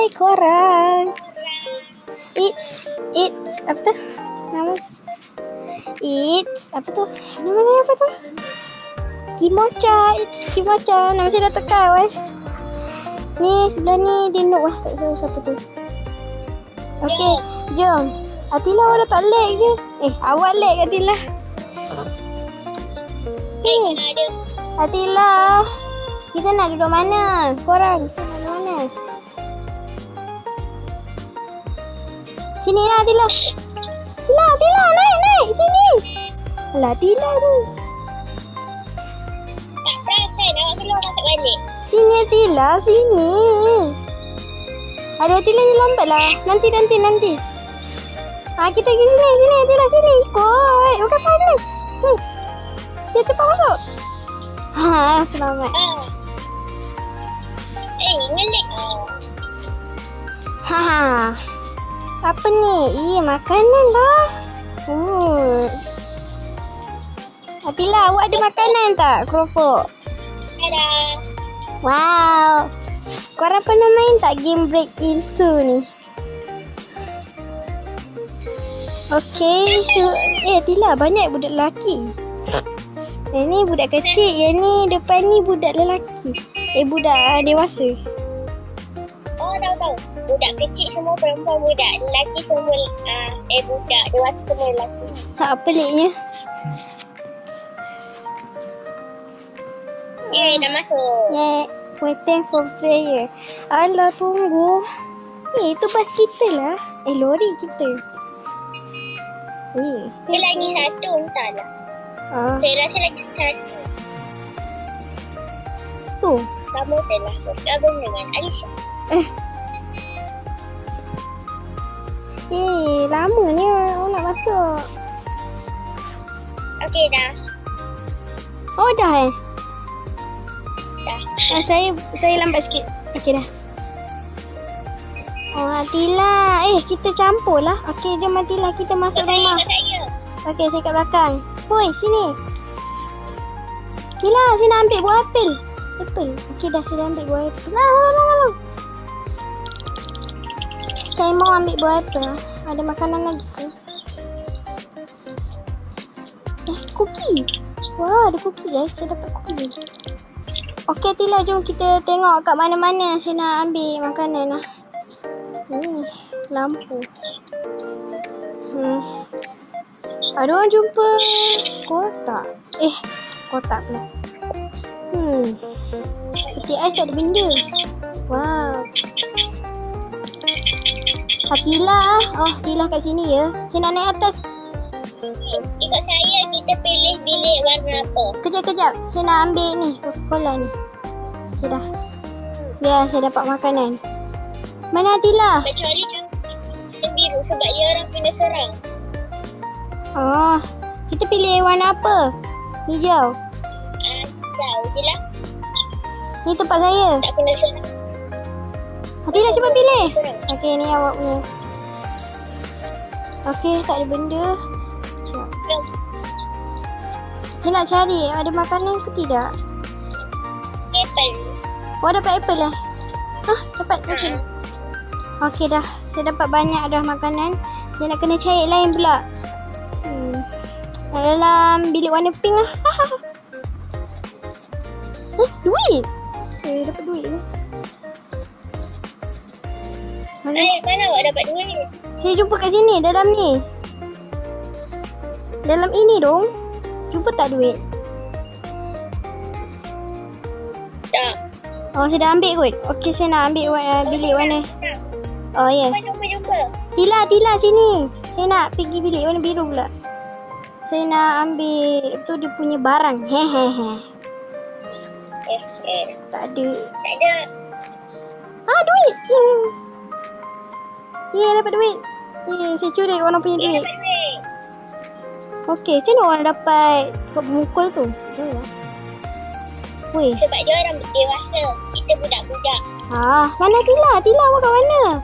Hai korang. It's apa tu? Nama apa tu? Nama saya apa tu? Kimocha. It's Kimocha. Nama saya Datuk Kawan. Ni sebelah ni dia Noob lah. Tak tahu siapa tu. Okey, jom. Atila awak dah tak lag je. Awak lag Atila. Atila, kita nak duduk mana? Korang, kita nak duduk mana? Sini lah Atila. Atila, naik. Sini. Alah, Atila ni. Tak perasan awak keluar masuk balik. Sini Atila, sini. Aduh Atila ni lambat lah. Nanti. Kita pergi sini Atila, sini. Ikut. Bukan panas. Ni. Dia cepat masuk. Selamat. Ngelik. Apa ni? Makanan lah. Atila, awak ada makanan tak? Keropok. Ada. Wow. Korang pernah main tak game Break Into ni? Okay. So, Atila, banyak budak lelaki. Yang ni budak kecil, yang ni depan ni budak lelaki. Budak dewasa. Oh, tahu. Budak kecil semua perempuan, budak lelaki semua budak dewasa semua lelaki. Peliknya. Dah masuk. Waiting for prayer. Alah, tunggu. Itu bas kita lah. Lori kita. Dia lagi satu, entahlah. Saya rasa lagi satu. Tu. Kamu telah bergabung dengan Alisha. Lamanya awak nak masuk. Okey, dah. Oh, dah Dah. Saya lambat sikit. Okey, dah. Oh, Atila. Kita campur lah. Okey, jom Atila. Kita masuk rumah. Okey, saya kat belakang. Hoi, sini. Atila, saya nak ambil buah apel. Okey, dah saya dah ambil buah apel. Lalu. Saya mau ambil buah apel. Ada makanan lagi ke? Cookie. Wah, ada cookie guys. Saya dapat cookie. Okey, Atila, jom kita tengok kat mana-mana saya nak ambil makanan lah. Ni, lampu. Ada orang jumpa kotak. Kotak pula. Peti ais ada benda. Wow. Atila. Atila kat sini ya. Saya nak naik atas. Ikut saya, kita pilih bilik warna apa? Kejap. Saya nak ambil ni, Coca-Cola ni. Okay dah. Ya, saya dapat makanan. Mana Atila? Kecuali yang biru sebab dia orang kena serang. Kita pilih warna apa? Hijau. Hijau je lah. Ni tempat saya. Tak kena serang. Atila cuba pilih. Serang. Okey, ni awak punya. Okey, tak ada benda. Sekejap. Saya nak cari ada makanan ke tidak. Apple. Dapat apple lah. Dapat apple. Okey dah. Saya dapat banyak dah makanan. Saya nak kena cari lain pula. Dalam bilik warna pink lah. Duit. Dapat duit guys. Mana awak dapat duit? Saya jumpa kat sini, dalam ni. Dalam ini dong. Jumpa tak duit? Tak. Saya dah ambil kot. Okey, saya nak ambil bilik warna. Ya. Jumpa. Tila sini. Saya nak pergi bilik warna biru pula. Saya nak ambil tu dia punya barang. Tak ada. Duit. Dapat duit. Saya curi orang punya duit. Okey, macam mana orang dapat pemukul tu? Weh. Sebab dia orang dewasa. Kita budak-budak. Mana Tila? Tila awak kat mana?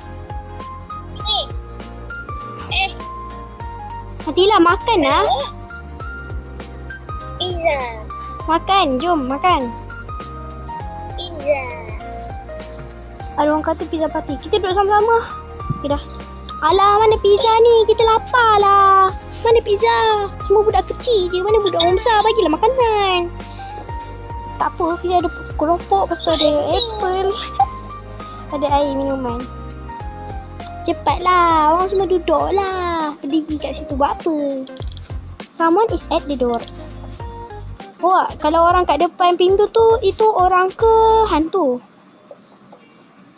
Tila makan lah. Pizza. Makan, jom makan. Pizza. Ada orang kata pizza party. Kita duduk sama-sama. Okay dah. Alah, mana pizza ni? Kita lapar lah. Mana pizza? Semua budak kecil je. Mana budak orang besar? Bagilah makanan. Tak apa, Fizia ada keropok. Lepas tu ada apple. Ada air minuman. Cepatlah. Orang semua duduk lah. Berdiri kat situ buat apa? Someone is at the door. Oh, kalau orang kat depan pintu tu, itu orang ke hantu?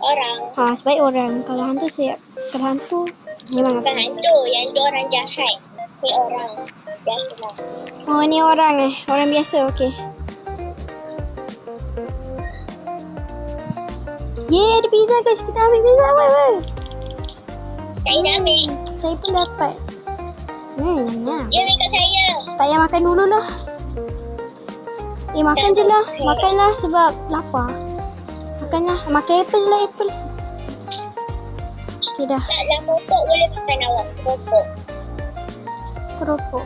Orang. Sebaik orang. Kalau hantu siap. Kalau hantu memang Bukan hantu. Yang tu orang jahat. Ni orang. Biasa lah. Oh, ni orang Orang biasa, okey. Yeay, ada pizza guys. Kita ambil pizza. Woi. Saya dah ambil. Saya pun dapat. Nyam. Dia ambil kat saya. Tak payah makan dululah. Makan je lah. Makanlah sebab lapar. Makanlah. Makan apple lah, apple. Okay dah. Taklah keropok boleh makan awak. Keropok. Keropok.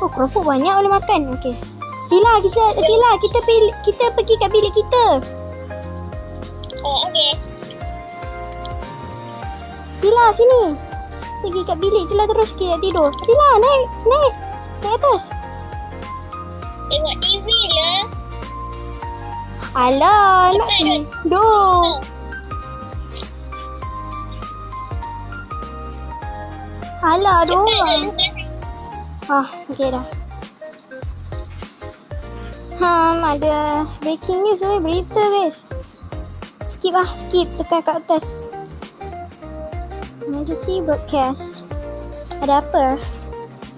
Oh, keropok banyak boleh makan. Okey. Tila, kita pergi kat bilik kita. Oh, okey. Tila, sini. Pergi kat bilik je lah terus kita tidur. Tila, naik. Naik atas. Tengok TV lah. Alah, nak tidur. Alah, ada orang. Okey dah. Ada breaking news berita guys. Skip. Tekan kat atas. Emergency broadcast. Ada apa?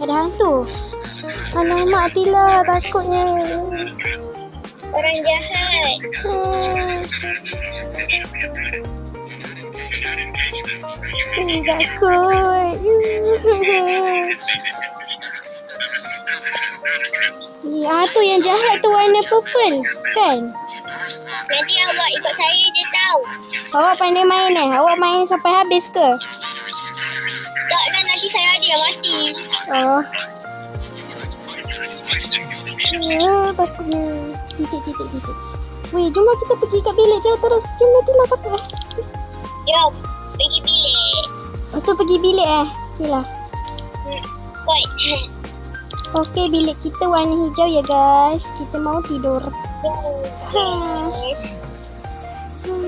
Ada hantu. Alamak, Tila, takutnya. Orang jahat. Takut. Tu yang jahat tu warna purple, kan? Nanti awak ikut saya je tahu. Awak pandai main Awak main sampai habis ke? Takkan nanti saya ada yang mati. Oh. Takutnya. Titik. Weh, jom kita pergi kat bilik je terus. Jom Tila takut. Jom, pergi bilik. Lepas tu pergi bilik Tila. Koi. Okey, bilik kita warna hijau ya guys. Kita mau tidur.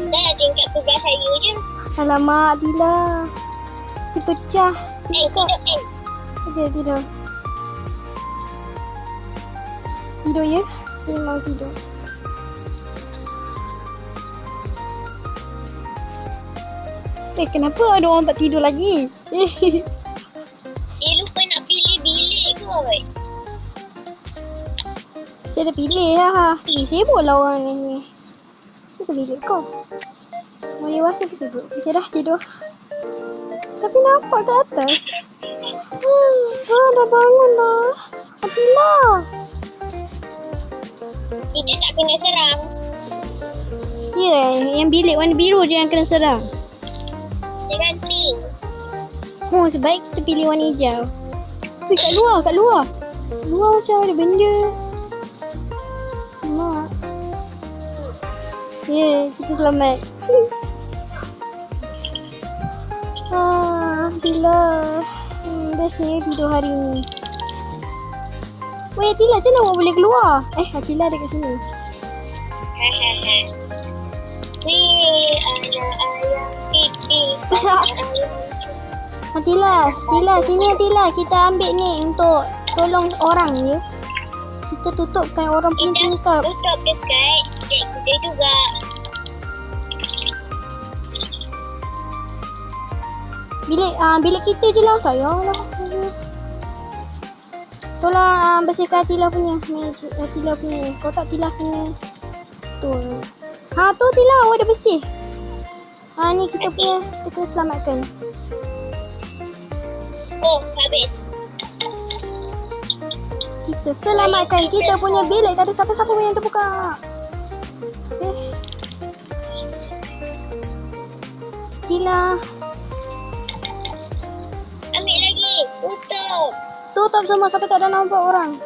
Dah tingkat sebelah saya je. Alamak, Tila. Terpecah. Tidur. Tidur. Tidur ya? Saya mau tidur. Kenapa ada orang tak tidur lagi? Lupa nak pilih bilik kot. Saya dah pilih lah. Sibuk lah orang ni. Itu bilik kau. Orang dewasa pun sibuk. Kita dah tidur. Tapi nampak kat atas. Dah bangun lah. Tila. Kita tak kena serang. Ya, yang bilik warna biru je yang kena serang. Dengan pink. Sebaik kita pilih warna hijau. Kat luar. Luar macam ada benda. Mak. Kita selamat. Tila. Bestnya tidur hari ni. Weh, Tila, macam mana awak boleh keluar? Tila ada kat sini. Weh, anak ayam pipi. Tila, sini Tila. Kita ambil ni untuk tolong orang ya. Kita tutupkan orang punya tingkap. Tutup dekat dek kita juga. Bilik kita je lah. Tak payahlah. Tolong bersihkan Tila punya. Tila punya. Kau tak Tila punya. Tu Tila, awak dah bersih. Ni kita punya. Kita kena selamatkan. Oh, habis. Kita selamatkan kita punya bilik. Tak ada siapa-siapa yang terbuka. Okay. Tila. Ambil lagi. Tutup semua sampai tak ada nampak orang.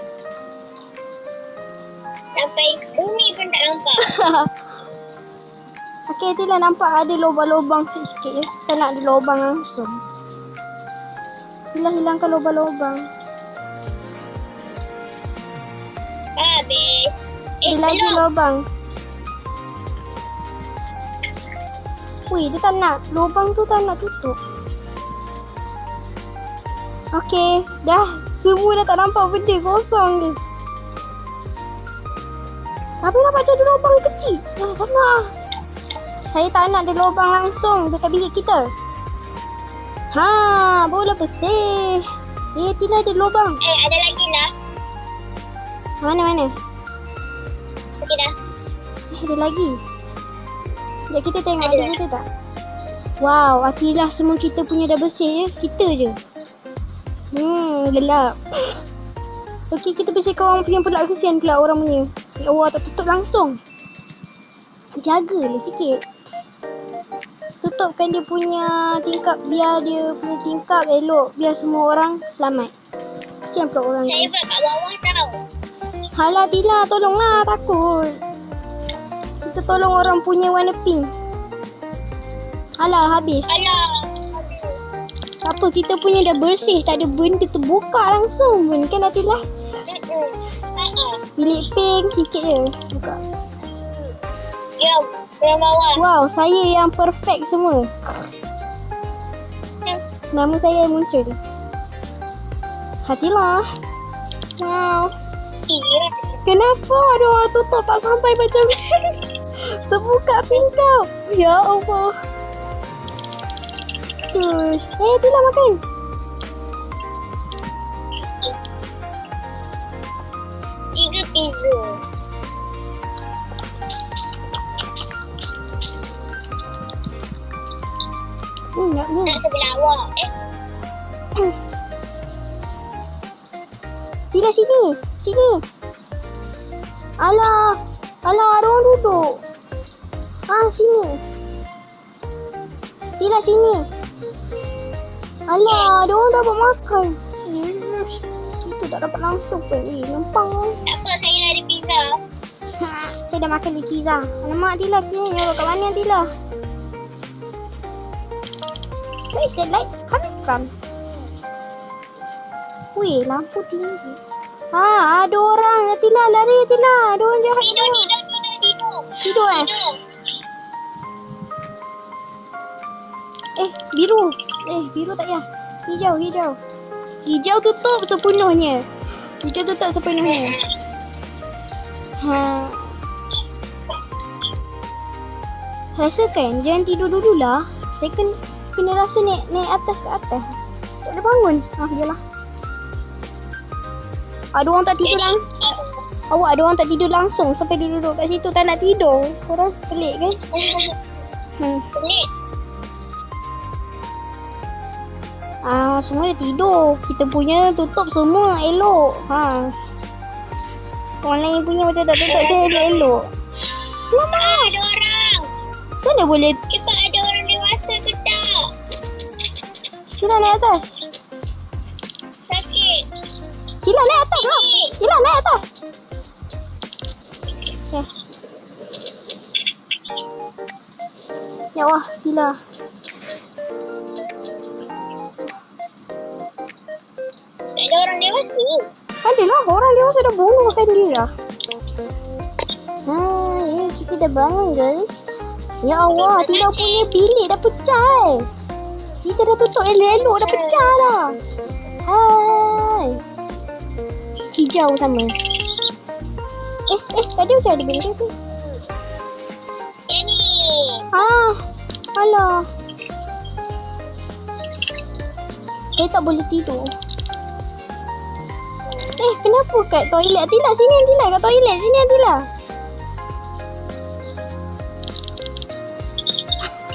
Sampai bumi pun tak nampak. Okey, Tila nampak ada lubang-lubang sikit ya. Kita nak ada lubang langsung. Tila hilangkan lubang-lubang. Habis. Ada lagi Belum. lubang. Wih, dia tak nak. Lubang tu tak nak tutup. Okey, dah. Semua dah tak nampak benda kosong je. Tapi nampak macam ada lubang kecil. Tak nak. Saya tak nak ada lubang langsung dekat bilik kita. Ha, bola bersih. Tila ada lubang. Ada lagi lah. Mana? Okey dah. Ada lagi. Sekejap kita tengok Ada. ada benda tak. Wow, Atila semua kita punya dah bersih ya. Kita je. Gelap. Okey, kita bersihkan orang punya pula. Kesian pula orang punya. Ya Allah, tak tutup langsung. Jagalah sikit. Tutupkan dia punya tingkap. Biar dia punya tingkap elok. Biar semua orang selamat. Kesian pula orang Saya ni. buat kat bawah tau. Halah Tila, tolonglah. Takut. Kita tolong orang punya warna pink. Alah, habis. Alah. Tak apa, kita punya dah bersih. Tak ada benda terbuka langsung pun. Kan Atila? Bilik pink sikit je. Buka. Jom. Turun bawah. Wow, saya yang perfect semua. Nama saya yang muncul. Atila. Wow. Kira. Kenapa ada orang tutup tak sampai macam ni? Terbuka tingkap. Ya Allah. Tush. Tila makan. Tiga pizza. Naknya. Nak sebelah awak. Tila sini. Sini. Alah. Alah, ada orang duduk. Sini. Tila sini. Alah, ada orang dapat makan. Yes. Kita tak dapat langsung pun. Lempang. Tak apa, saya dah ada pizza. Saya dah makan di pizza. Alamak Tila, kira kat mana Tila? Where is that light coming from? Weh, lampu tinggi. Ada orang. Tila, lari Tila. Ada orang jahat. Tidur. Tidur biru. Biru tak payah. Hijau. Hijau tutup sepenuhnya. Rasakan, jangan tidur dululah. Saya kena rasa naik atas ke atas. Tak boleh bangun. Yalah. Ada orang tak tidur Awak ada orang tak tidur langsung sampai duduk kat situ tak nak tidur. Korang pelik kan? Pelik. Semua dah tidur. Kita punya tutup semua elok. Orang lain punya macam tak tutup saya dia elok. Ada orang. Mana boleh Cepat, ada orang dewasa ke tak? Tila naik atas. Sakit. Tila naik atas lah. Tila naik atas. Ya Allah, Tila. Tak ada orang dewasa. Adalah, orang dewasa dah bunuhkan dia dah. Kita dah bangun guys. Ya Allah, Tila punya bilik dah pecah. Kita dah tutup elok-elok dah pecah dah. Hai. Hijau sama. Tadi macam ada benda tu. Yang ni. Alah. Saya tak boleh tidur. Kenapa kat toilet? Tila, sini Tila. Kat toilet, sini Tila.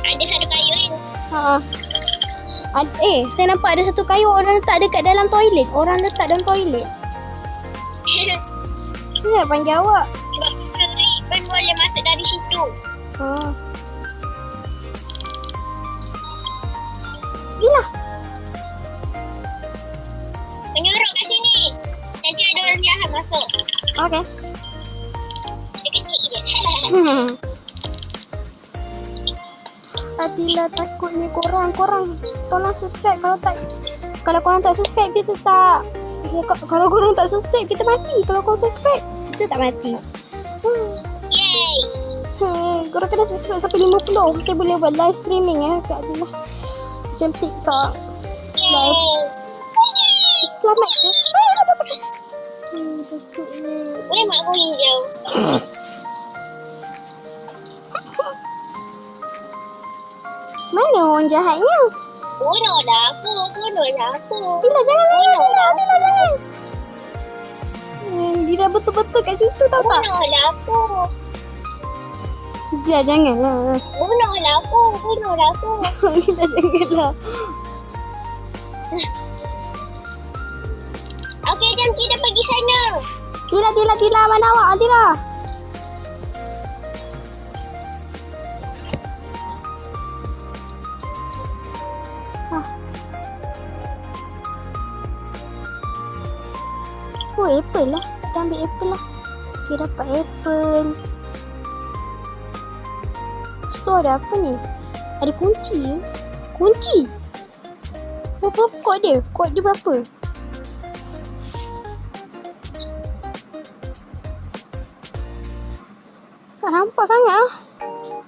Ada satu kayu ni. Saya nampak ada satu kayu orang letak dekat dalam toilet. Orang letak dalam toilet. Saya nak panggil awak. Sebab Ribbon boleh masuk dari situ. Tila. Menyuruh kat sini. Nanti ada orang jahat masuk. Okay. Dia kecil je. Atila takut ni korang tolong subscribe. Kalau korang tak subscribe kita tak kalau korang tak subscribe kita mati. Kalau korang subscribe kita tak mati. Yay! Korang kena subscribe sampai 50. Saya boleh buat live streaming kat Atila. Macam TikTok live. Selamat ke? Boleh mak aku hijau. Mana orang jahatnya? Bunuhlah aku. Atila jangan. Atila jangan. Dia dah betul-betul kat situ tau tak? Bunuhlah aku. Dia janganlah. Bunuhlah aku. Atila janganlah. Okey, jom kita pergi sana. Tila, mana awak? Tila. Oh, apple lah. Kita ambil apple lah. Okay, dapat apple. Store ada apa ni? Ada kunci ke? Kunci? Berapa kod dia? Kod dia berapa? Tak nampak sangat lah.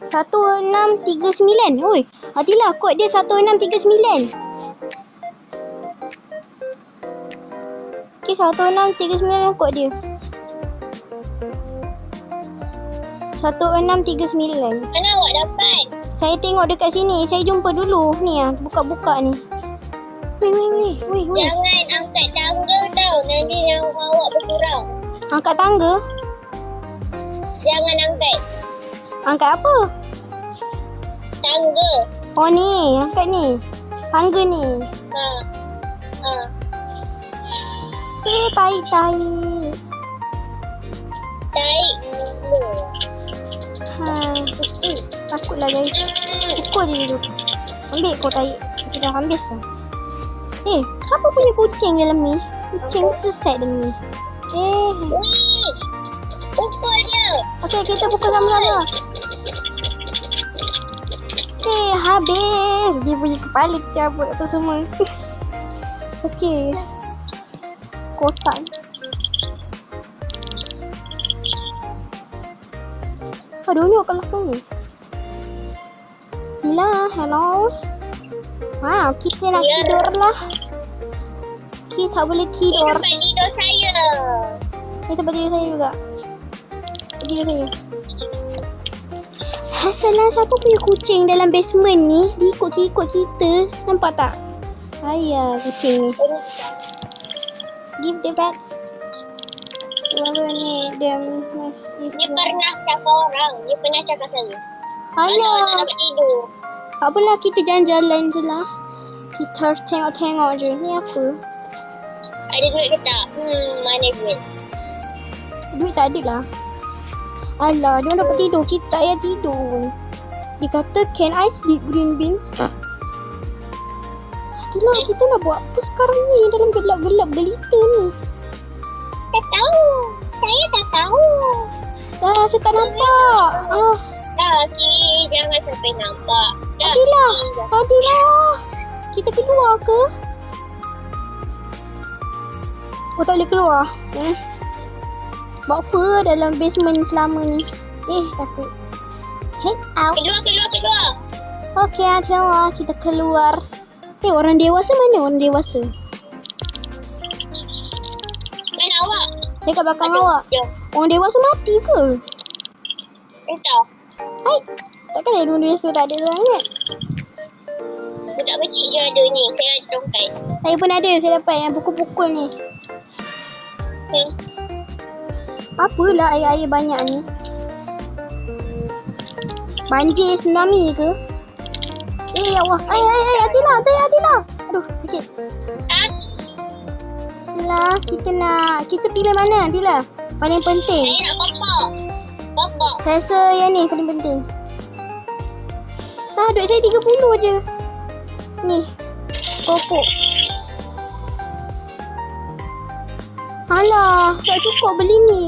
1639. Oi, Atila, kod dia 1639. Okay, 1639 kod dia. 1639. Mana awak dapat? Saya tengok dekat sini. Saya jumpa dulu. Ni ah, buka-buka ni. Weh. Jangan angkat tangga tau. Nanti yang awak berkurang. Angkat tangga? Jangan angkat. Angkat apa? Tangga. Oh ni, angkat ni. Tangga ni. Ha. Tarik. Tarik dulu. Takutlah guys. Pukul dia dulu. Ambil kau tarik. Sudah habis lah. Siapa punya kucing dalam ni? Kucing sesat dalam ni. Wih. Pukul dia. Okey, kita pukul sama-sama. Habis. Dia punya kepala tercabut apa semua. Okey. Kotak. Aduh, ni kat belakang ni. Tila, hello. Wow, kita nak tidur lah. Kita tak boleh tidur. Ini tempat tidur saya. Ini tempat tidur saya juga. Tidur saya. Asalnya siapa punya kucing dalam basement ni? Dia ikut kita. Nampak tak? Ayah kucing ni. Give the back. Lalu ni dia Dia pernah cakap orang. Dia pernah cakap saya. Kalau Alah. tak dapat tidur. Tak apalah, kita jalan-jalan je lah. Kita tengok-tengok je. Ni apa? Ada duit ke tak? Mana duit? Duit tak ada lah. Alah, dia dapat tidur. Kita tak payah tidur. Dia kata, can I speak green bean? Itulah, kita nak buat apa sekarang ni dalam gelap-gelap gelita ni? Tak tahu. Saya tak tahu. Saya tak nampak. Kaki, jangan sampai nampak. Adilah. Kita keluar ke? Oh, tak boleh keluar. Buat apa dalam basement selama ni? Takut. Head out. Keluar. Okey, Atila, kita keluar. Orang dewasa mana? Orang dewasa. Mana awak? Dekat belakang awak. Orang dewasa mati ke? Entah. Takkan ada orang dewasa tak ada sangat. Budak kecil je ada ni. Saya ada tongkat. Saya pun ada. Saya dapat yang pukul-pukul ni. Apalah air-air banyak ni? Banjir tsunami ke? Allah. Atila. Aduh, sakit. Atila, kita pilih mana Atila? Mana yang penting? Saya nak bapak. Saya rasa yang ni paling penting. Duit saya 30 je. Ni. Kopok. Alah, tak cukup beli ni.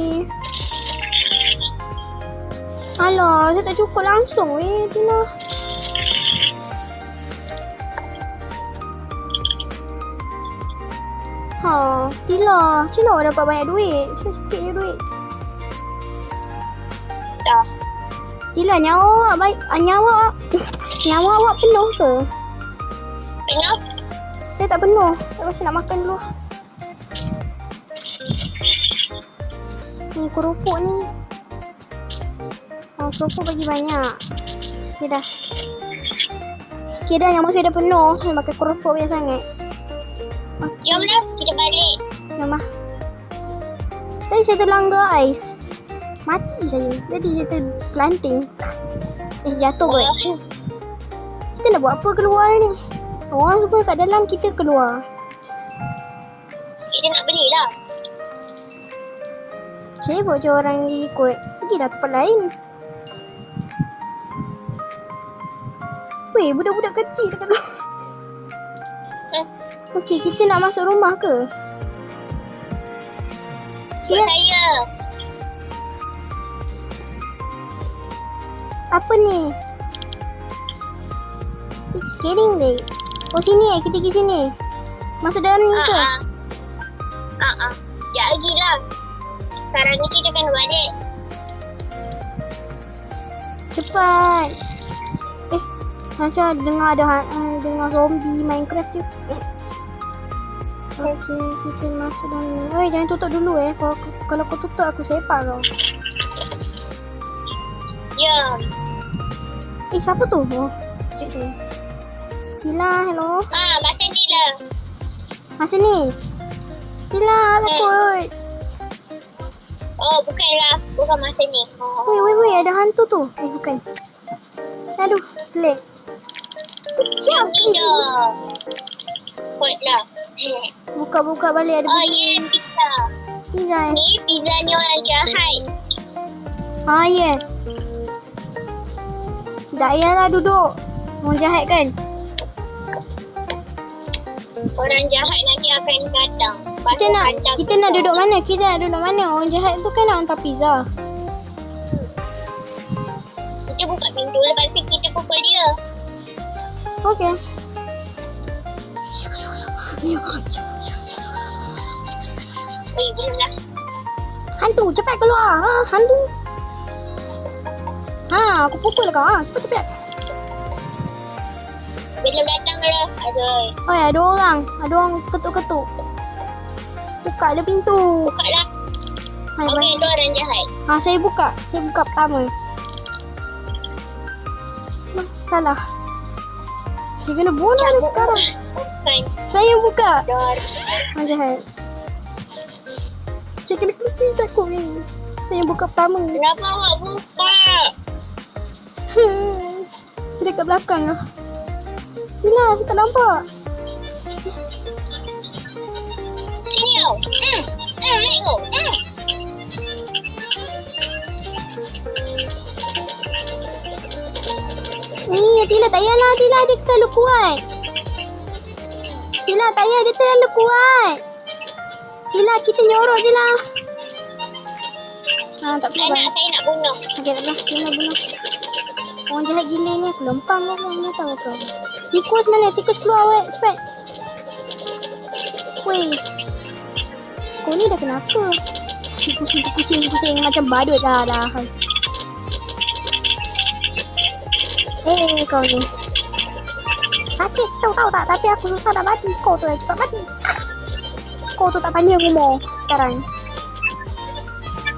Alah, saya tak cukup langsung Atila. Tila. Macam mana awak dapat banyak duit? Sikit je duit. Dah. Tila, nyawa awak baik. Nyawa awak penuh ke? Penuh? Saya tak penuh. Saya rasa nak makan dulu. Ni kerupuk ni. Kerupuk bagi banyak. Okay dah. Okay dah, nyawa saya dah penuh. Saya makan kerupuk banyak sangat. Jomlah, kita balik. Jom lah. Tadi saya terlanggar ais. Mati saya. Jadi saya terpelanting. Jatuh kot. Kita nak buat apa keluar ni? Orang semua kat dalam, kita keluar. Kita nak belilah. Sibuk je orang ni ikut. Pergilah tempat lain. Weh, budak-budak kecil dekat tu. Okey, kita nak masuk rumah ke? Buat saya. Apa ni? It's getting late. Oh, sini kita pergi sini. Masuk dalam ni ke? Ya, pergilah. Sekarang ni kita kena balik. Cepat. Macam dengar zombie Minecraft je. Okey, kita masuk dalam ni. Oi, jangan tutup dulu Kalau kau tutup aku sepak kau. Ya. Siapa tu? Oh, cik saya. Tila, hello. Masa ni lah. Masa ni? Tila, takut. Oh, bukanlah. Bukan masa ni. Weh, ada hantu tu. Bukan. Aduh, telik. Siap ni dah. Kuatlah. Buka balik ada ya, pizza. Pizza Ni pizza ni orang jahat. Ya. Tak payahlah duduk. Orang jahat kan? Orang jahat nanti akan datang. Kita nak duduk mana? Kita nak duduk mana? Orang jahat tu kan nak hantar pizza. Kita buka pintu, lepas tu kita pukul dia. Okey. Belum lah. Hantu, cepat keluar. Hantu. Aku pukul kau. Cepat. Belum datang lah. Aduh. Oh, ada orang. Ada orang ketuk-ketuk. Buka le pintu. Buka lah. Okey, itu orang jahat. Saya buka. Saya buka pertama. Salah. Dia kena bunuh dia sekarang. Bukan. Saya buka. Dor. Jahat. Saya kena kelupi takut ni. Saya buka pertama. Kenapa awak buka? Dia dekat belakang lah. Bila saya tak nampak. Sini kau. Naik kau. Tila tak payahlah. Tila dia selalu kuat. Tila tak payah, dia terlalu kuat. Tila kita nyorok je lah. Tak Saya nak bunuh. Okey, tak apa. Tila bunuh. Orang jahat gila ni, aku lempang lah. Mana tahu kau. Tikus mana? Tikus keluar awak. Cepat. Weh. Kau ni dah kenapa? Pusing. Macam badut dah. Kau ni. Sakit tahu tak? Tapi aku susah nak mati. Kau tu cepat mati. Kau tu tak pandai rumah sekarang.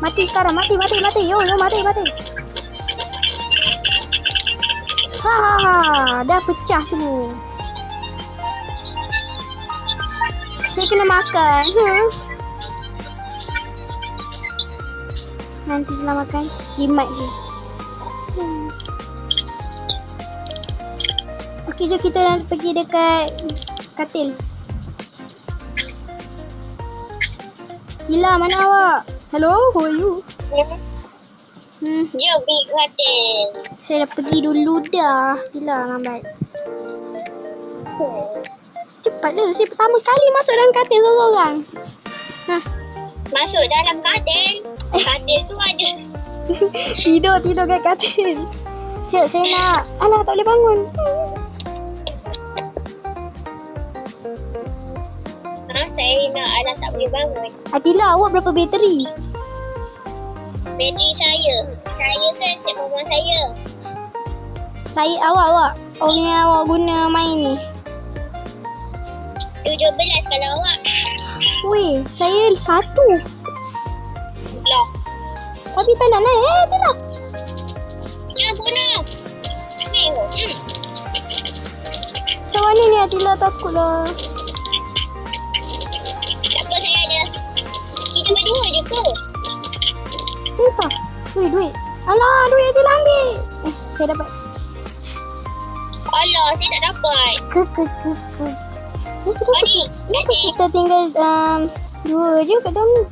Mati sekarang. Mati. Yo, mati. Dah pecah semua. Saya kena makan. Nanti setelah makan, jimat je. Okey, jom kita pergi dekat katil. Tila, mana awak? Hello, who are you? Jom pergi ke katil. Saya dah pergi dulu dah. Tila, lambat. Cepatlah, saya pertama kali masuk dalam katil seorang. Masuk dalam katil. Katil tu ada. Tidur kat katil. Saya nak. Alah, tak boleh bangun. saya nak Alam tak boleh bangun. Atila, awak berapa bateri? Bateri saya. Saya kan set rumah saya. Saya, awak. Awak guna main ni. 17 kalau awak. Weh, saya 1. Lah. Tapi tak nak naik. Atila. Jangan bunuh. Tengok. Macam mana ni Atila, takutlah. Tak apa, saya ada. Kita berdua je ke? Entah. Duit. Alah, duit Atila ambil. Saya dapat. Alah, saya tak dapat. Ni kenapa kita tinggal 2 je kat dalam ni?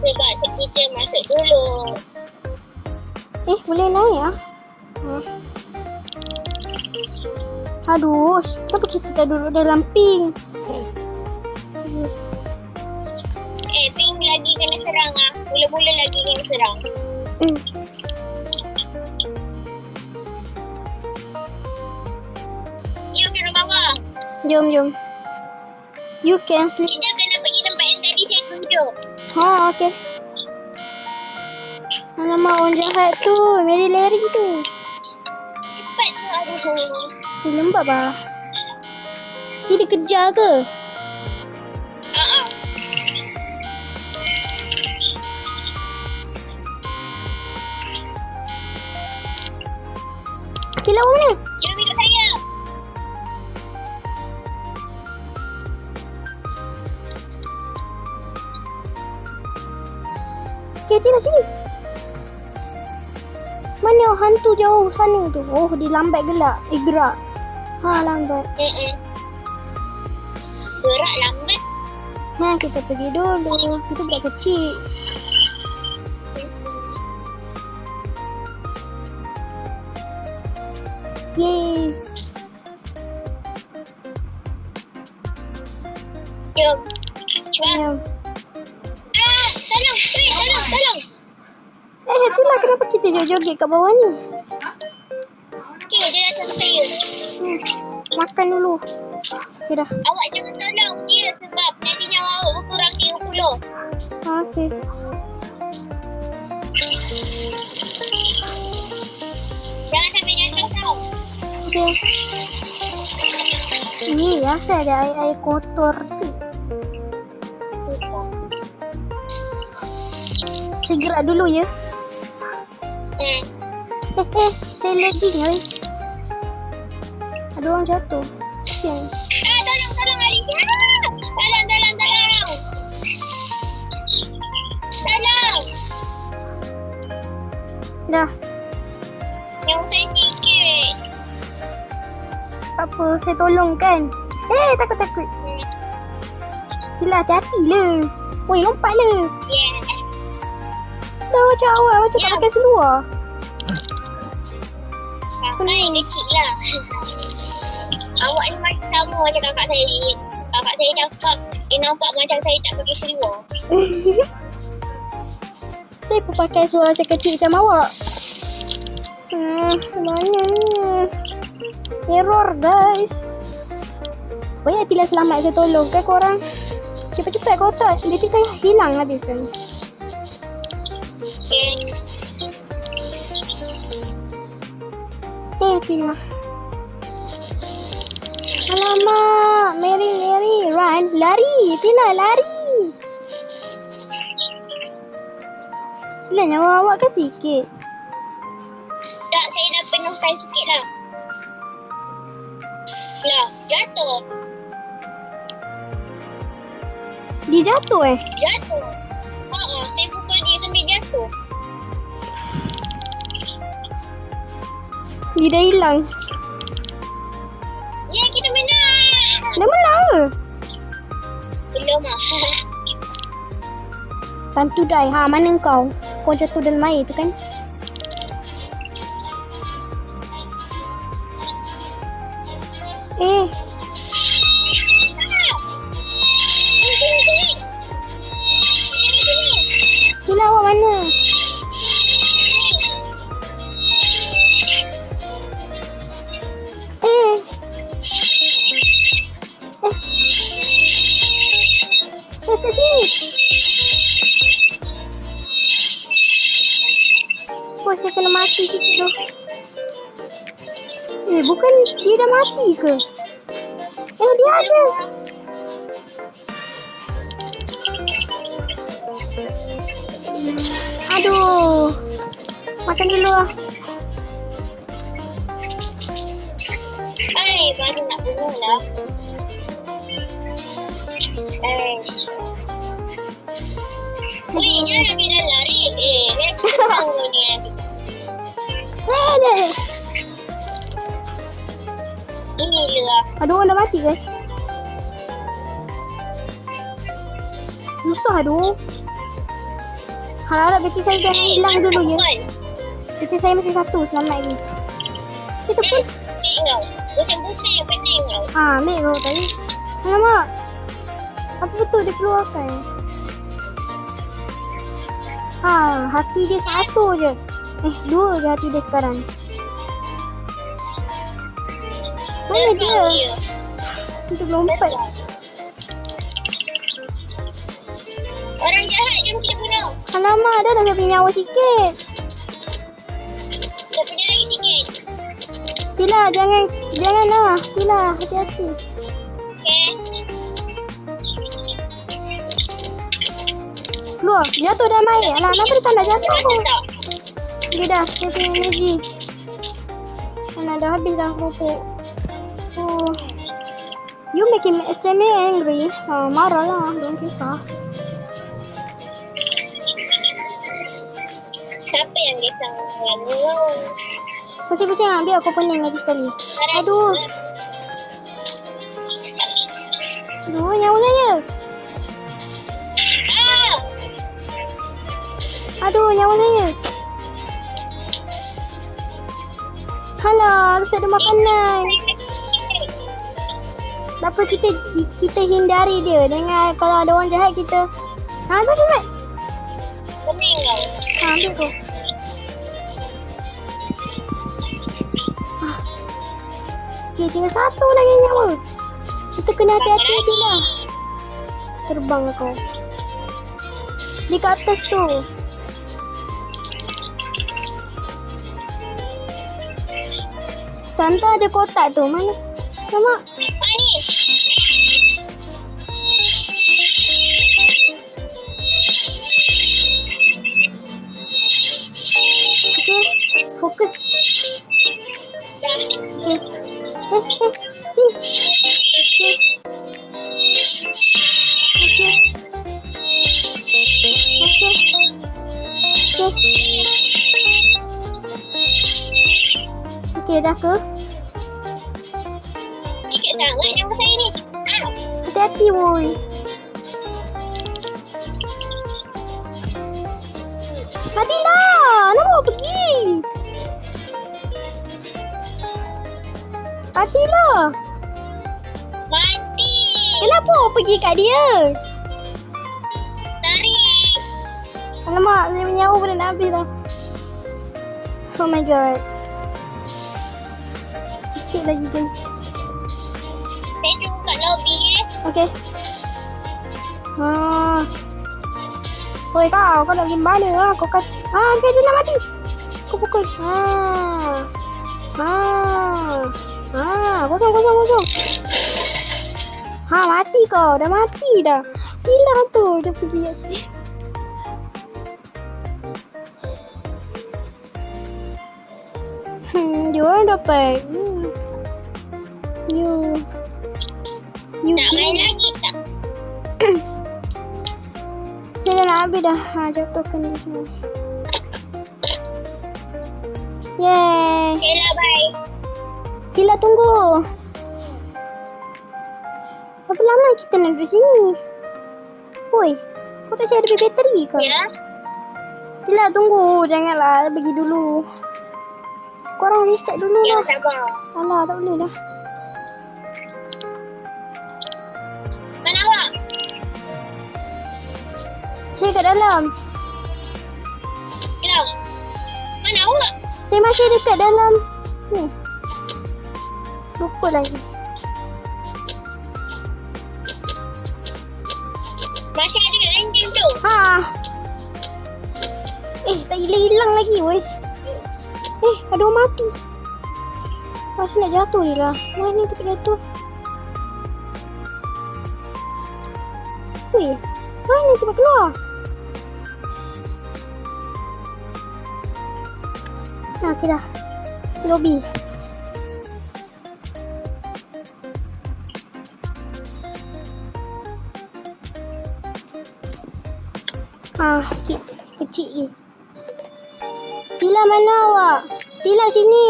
Sebab kita masuk dulu. Boleh naik ah? Aduh, kenapa kita tak duduk dalam pink? Pink lagi kena serang ah. Mula-mula lagi kena serang. Jom duduk bawah. Jom. You can sleep. Kita kena pergi tempat yang tadi saya tunjuk. Okay. Alamak, orang jahat tu. Mary lari tu. Cepat tu, aduh. Lembab lah. Dia kejar ke? Atila, awak mana? Jom ikut saya. Okay, Atila sini. Mana hantu jauh sana tu? Oh, dia lambat gerak. Gerak. Lambat. Gerak lambat. Kita pergi dulu. Kita budak kecil. Yeay. Jom. Cepat. Jom. Tolong. Itulah kenapa kita joget kat bawah ni. Okay, dia datang ke saya. Makan dulu. Okay dah. Awak jangan tolong dia sebab nanti nyawa awak berkurang 30. Okay. Jangan sampai jatuh tau. Okay. Ni biasa ada air kotor tu. Saya gerak dulu ya. Saya lagi ni. Ada orang jatuh. Kesian. Tolong Alisha. Tolong. Dah. Yang saya sikit. Tak apa, saya tolong kan. Takut. Yelah, hati-hati le. Woi, lompat le. Yeah. Dah macam awak, macam tak pakai seluar. Kakak yang kecil lah. Awak ni macam sama macam kakak saya. Kakak saya cakap dia nampak macam saya tak pakai seluar. Saya pun pakai seluar macam kecil macam awak. Mana ni? Error guys. Supaya Atila selamat saya tolong kan korang. Cepat-cepat kau tak. Jadi saya hilang habis kan. Okay. Atila. Alamak. Mary. Run. Lari. Atila lari. Atila nyawa awak kan sikit. Tak, saya dah penuhkan sikit lah. Lah, jatuh. Dia jatuh Jatuh. Saya pukul dia sambil jatuh. Dia dah hilang. Ya, kita menang. Dah menang ke? Belum lah. Time to die. Mana kau? Kau jatuh dalam air tu kan? Sini. Hila awak mana? mati situ tu. Bukan dia dah mati ke? Dia ada. Aduh. Makan dulu lah. Baru nak bunuh lah. Weh, jangan bila lari. Memang kau ni. Ini lah. Aduh, orang dah mati guys. Susah aduh. Harap beti saya jangan hilang dulu ya. Beti saya masih satu, selamat lagi. Itu pun. Ambil kau. Pusing-pusing, pening kau. Ambil kau tadi. Alamak. Apa betul dia keluarkan? Hati dia satu je. 2 je hati dia sekarang. Mana dia? Untuk lompat. Orang jahat jom kita bunuh. Alamak, dah sampai nyawa sikit. Dah punya lagi sikit. Tila, jangan lah. Tila, hati-hati. Okay. Keluar, jatuh dah main. Alah, kenapa dia tak nak jatuh? Tak. Dia dah, dia punya energi. Alah, dah habis dah pupuk. You making me extremely angry. Marah lah, don't kisah. Siapa yang kisah dengan kau? Pusing-pusing lah, biar aku pening lagi sekali. Aduh. Aduh, nyawa saya. Aduh, nyawa saya. Halah, harus tak ada makanan. Kenapa kita hindari dia dengan kalau ada orang jahat kita. Sakit Mat. Pening kau. Ambil kau. Okay, tinggal satu lagi nyawa. Kita kena hati-hati je lah. Terbang kau. Di kat atas tu. Tante ada kotak tu. Mana? Sama. Ni. Okay. Fokus. Dah. Okay. Sini. Okay. Okay. Okay. Okay. Okay, dah ke? Sikit sangat nyawa saya ni. Hati-hati woi. Matilah. Kenapa pergi? Matilah. Mati. Kenapa pergi kat dia? Tarik. Alamak, saya punya nyawa dah nak habis dah. Oh my god. Sikit lagi guys. Saya tunggu kat lobby Okay. Oi kau nak pergi mana lah? Kau kata, okay, dia nak mati. Kau pukul. Kosong. Mati kau. Dah mati dah. Hilang tu. Dia pergi. Dia orang dapat. You nak main lagi tak? Saya dah nak habis dah. Jatuhkan di sini. Yeay. Okay lah, bye. Tila tunggu. Berapa lama kita nak duduk sini? Oi, kau tak ada bateri ke? Ya. Tila tunggu. Janganlah, pergi dulu. Korang reset dulu Ya, lah. sabar. Alah, tak boleh dah. Mana awak? Saya kat dalam. Yalah. Mana awak? Saya masih dekat dalam. Ni. Lupa lagi. Masih ada kat engine tu. Tak hilang lagi weh. Ada orang mati. Masa nak jatuh je lah. Mana tempat jatuh? Weh, mana tempat keluar? Okay dah. Lobby. Kecil ni. Tila mana awak? Tila sini.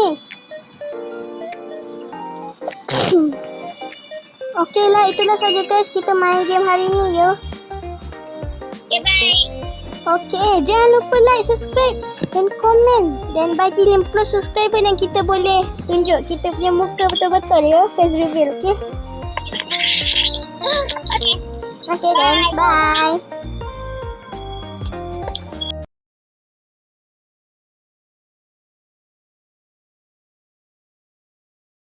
Okey lah, itulah saja guys kita main game hari ni ya. Okay, bye. Okey, jangan lupa like, subscribe dan komen dan bagi 50 subscriber dan kita boleh tunjuk kita punya muka betul-betul ya, face reveal, okey? Okay. Okey then, bye.